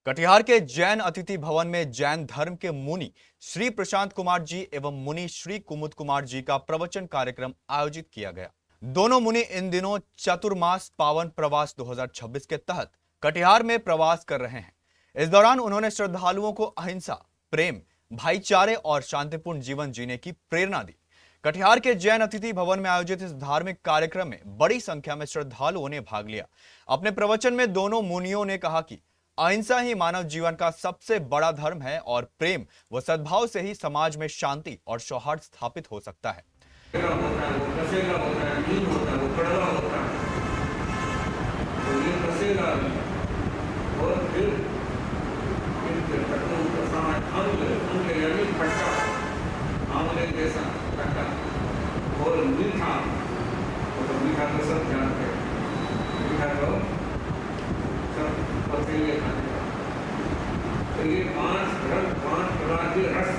कटिहार के जैन अतिथि भवन में जैन धर्म के मुनि श्री प्रशांत कुमार जी एवं मुनि श्री कुमुद कुमार जी का प्रवचन कार्यक्रम आयोजित किया गया। दोनों मुनि इन दिनों चतुर्मास पावन प्रवास 2026 के तहत कटिहार में प्रवास कर रहे हैं। इस दौरान उन्होंने श्रद्धालुओं को अहिंसा, प्रेम, भाईचारे और शांतिपूर्ण जीवन जीने की प्रेरणा दी। कटिहार के जैन अतिथि भवन में आयोजित इस धार्मिक कार्यक्रम में बड़ी संख्या में श्रद्धालुओं ने भाग लिया। अपने प्रवचन में दोनों मुनियों ने कहा कि अहिंसा ही मानव जीवन का सबसे बड़ा धर्म है और प्रेम व सद्भाव से ही समाज में शांति और सौहार्द स्थापित हो सकता है। तो ये पांच प्रकार के रस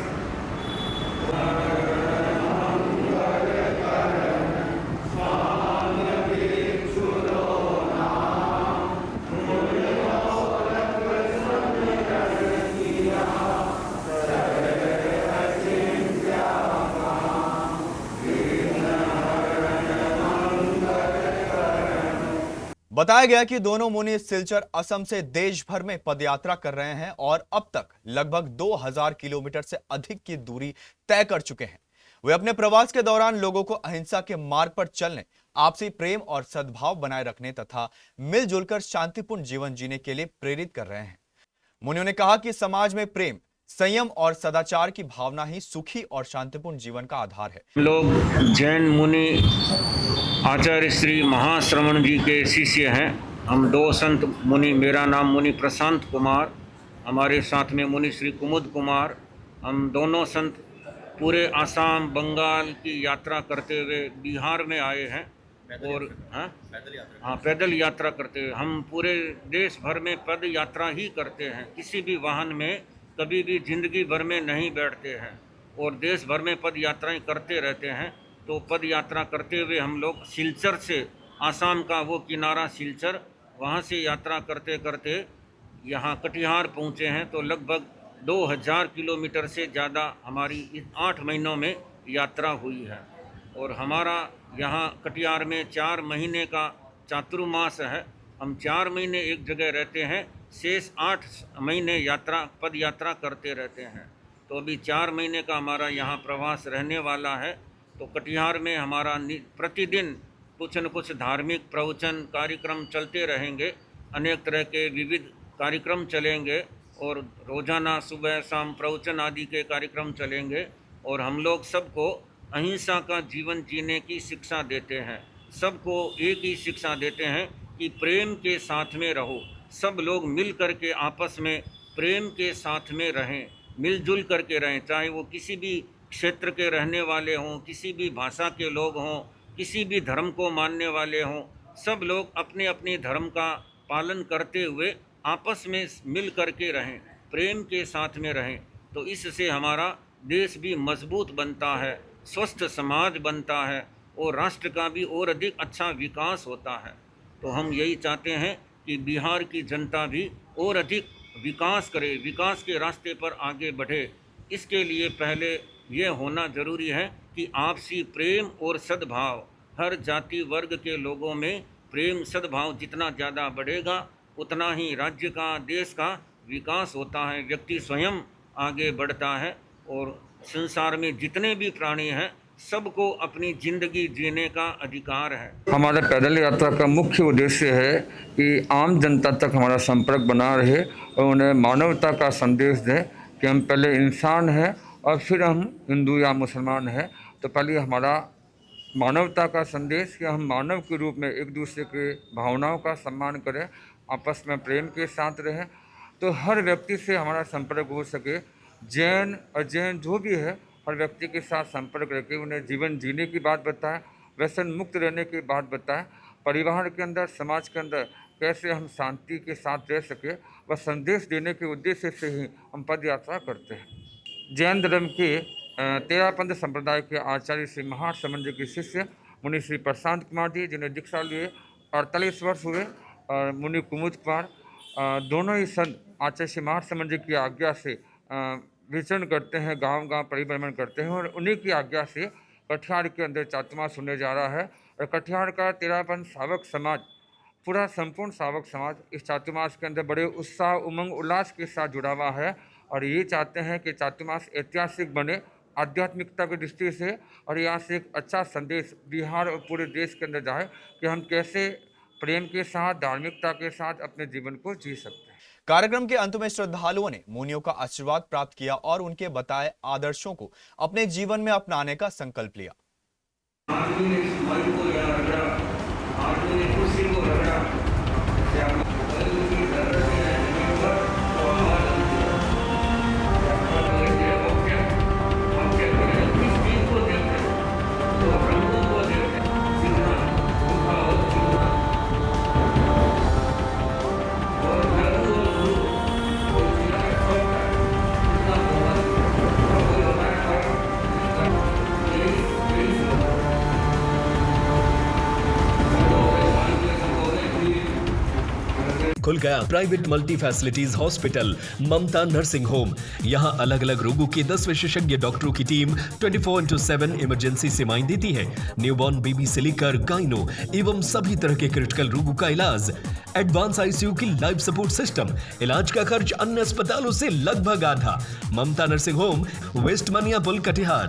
बताया गया कि दोनों मुनि सिलचर असम से देश भर में पदयात्रा कर रहे हैं और अब तक लगभग 2000 किलोमीटर से अधिक की दूरी तय कर चुके हैं। वे अपने प्रवास के दौरान लोगों को अहिंसा के मार्ग पर चलने, आपसी प्रेम और सद्भाव बनाए रखने तथा मिलजुल कर शांतिपूर्ण जीवन जीने के लिए प्रेरित कर रहे हैं। मुनियों ने कहा कि समाज में प्रेम, संयम और सदाचार की भावना ही सुखी और शांतिपूर्ण जीवन का आधार है। लोग जैन मुनि आचार्य श्री महाश्रवण जी के शिष्य हैं। हम दो संत मुनि, मेरा नाम मुनि प्रशांत कुमार, हमारे साथ में मुनि श्री कुमुद कुमार। हम दोनों संत पूरे आसाम, बंगाल की यात्रा करते हुए बिहार में आए हैं और पैदल यात्रा करते हुए हम पूरे देश भर में पद यात्रा ही करते हैं। किसी भी वाहन में कभी भी जिंदगी भर में नहीं बैठते हैं और देश भर में पद यात्राएं करते रहते हैं। तो पद यात्रा करते हुए हम लोग सिलचर से, आसाम का वो किनारा सिलचर, वहाँ से यात्रा करते करते यहाँ कटिहार पहुँचे हैं। तो लगभग 2000 किलोमीटर से ज़्यादा हमारी इस 8 महीनों में यात्रा हुई है और हमारा यहाँ कटिहार में 4 महीने का चातुर्मास है। हम 4 महीने एक जगह रहते हैं, शेष 8 महीने पद यात्रा करते रहते हैं। तो अभी 4 महीने का हमारा यहाँ प्रवास रहने वाला है। तो कटिहार में हमारा प्रतिदिन कुछ न कुछ धार्मिक प्रवचन कार्यक्रम चलते रहेंगे, अनेक तरह के विविध कार्यक्रम चलेंगे और रोजाना सुबह शाम प्रवचन आदि के कार्यक्रम चलेंगे और हम लोग सबको अहिंसा का जीवन जीने की शिक्षा देते हैं। सबको एक ही शिक्षा देते हैं कि प्रेम के साथ में रहो, सब लोग मिल कर के आपस में प्रेम के साथ में रहें, मिलजुल करके रहें, चाहे वो किसी भी क्षेत्र के रहने वाले हों, किसी भी भाषा के लोग हों, किसी भी धर्म को मानने वाले हों, सब लोग अपने अपने धर्म का पालन करते हुए आपस में मिल करके रहें, प्रेम के साथ में रहें। तो इससे हमारा देश भी मजबूत बनता है, स्वस्थ समाज बनता है और राष्ट्र का भी और अधिक अच्छा विकास होता है। तो हम यही चाहते हैं कि बिहार की जनता भी और अधिक विकास करे, विकास के रास्ते पर आगे बढ़े। इसके लिए पहले ये होना जरूरी है कि आपसी प्रेम और सद्भाव, हर जाति वर्ग के लोगों में प्रेम सद्भाव जितना ज़्यादा बढ़ेगा उतना ही राज्य का, देश का विकास होता है, व्यक्ति स्वयं आगे बढ़ता है और संसार में जितने भी प्राणी हैं सबको अपनी जिंदगी जीने का अधिकार है। हमारा पैदल यात्रा का मुख्य उद्देश्य है कि आम जनता तक हमारा संपर्क बना रहे और उन्हें मानवता का संदेश दें कि हम पहले इंसान हैं और फिर हम हिंदू या मुसलमान हैं। तो पहले हमारा मानवता का संदेश कि हम मानव के रूप में एक दूसरे के भावनाओं का सम्मान करें, आपस में प्रेम के साथ रहें, तो हर व्यक्ति से हमारा संपर्क हो सके। जैन अजैन जो भी है, हर व्यक्ति के साथ संपर्क रखें, उन्हें जीवन जीने की बात बताएं, व्यसन मुक्त रहने की बात बताएं, परिवार के अंदर, समाज के अंदर कैसे हम शांति के साथ रह सके, वह संदेश देने के उद्देश्य से ही हम पद यात्रा करते हैं। जैन धर्म के तेरापंथ संप्रदाय के आचार्य श्री महाश्रवण जी के शिष्य मुनि श्री प्रशांत कुमार जी, जिन्हें दीक्षा लिए 48 वर्ष हुए, और मुनि कुमुद कुमार, दोनों ही संत आचार्य श्री महाश्रमण जी की आज्ञा से विचरण करते हैं, गांव-गांव परिभ्रमण करते हैं और उन्हीं की आज्ञा से कटिहार के अंदर चातुर्मास होने जा रहा है। और कटिहार का 13 सावक समाज, पूरा संपूर्ण सावक समाज इस चातुर्मास के अंदर बड़े उत्साह, उमंग, उल्लास के साथ जुड़ा हुआ है और ये चाहते हैं कि चातुर्मास ऐतिहासिक बने आध्यात्मिकता की दृष्टि से, और यहाँ से एक अच्छा संदेश बिहार और पूरे देश के अंदर जाए कि हम कैसे प्रेम के साथ, धार्मिकता के साथ अपने जीवन को जी सकते हैं। कार्यक्रम के अंत में श्रद्धालुओं ने मुनियों का आशीर्वाद प्राप्त किया और उनके बताए आदर्शों को अपने जीवन में अपनाने का संकल्प लिया। आदमी ने इस मर्द को यहाँ रखा, आदमी ने कुर्सी को रखा, क्या मर्द की जरूरत है जमीन पर तो आवाज आती है। हम क्या करें, किस चीज को देखते हैं, तो ब्रह्मों को देखते हैं, चिन्ह, उनका और चिन्ह, और धर्म और गुरु, वो चिन्ह का शौक है, इतना बहुत, कोई हमारे पास यही खुल गया प्राइवेट मल्टी फैसिलिटीज हॉस्पिटल ममता नर्सिंग होम। यहाँ अलग अलग रोगों के 10 विशेषज्ञ डॉक्टरों की टीम 24/7 इमरजेंसी सेवाएं देती है। न्यूबॉर्न बेबी से लेकर गाइनो एवं सभी तरह के क्रिटिकल रोगों का इलाज, एडवांस आईसीयू की लाइफ सपोर्ट सिस्टम, इलाज का खर्च अन्य अस्पतालों से लगभग आधा। ममता नर्सिंग होम, वेस्ट मनियापुल, कटिहार।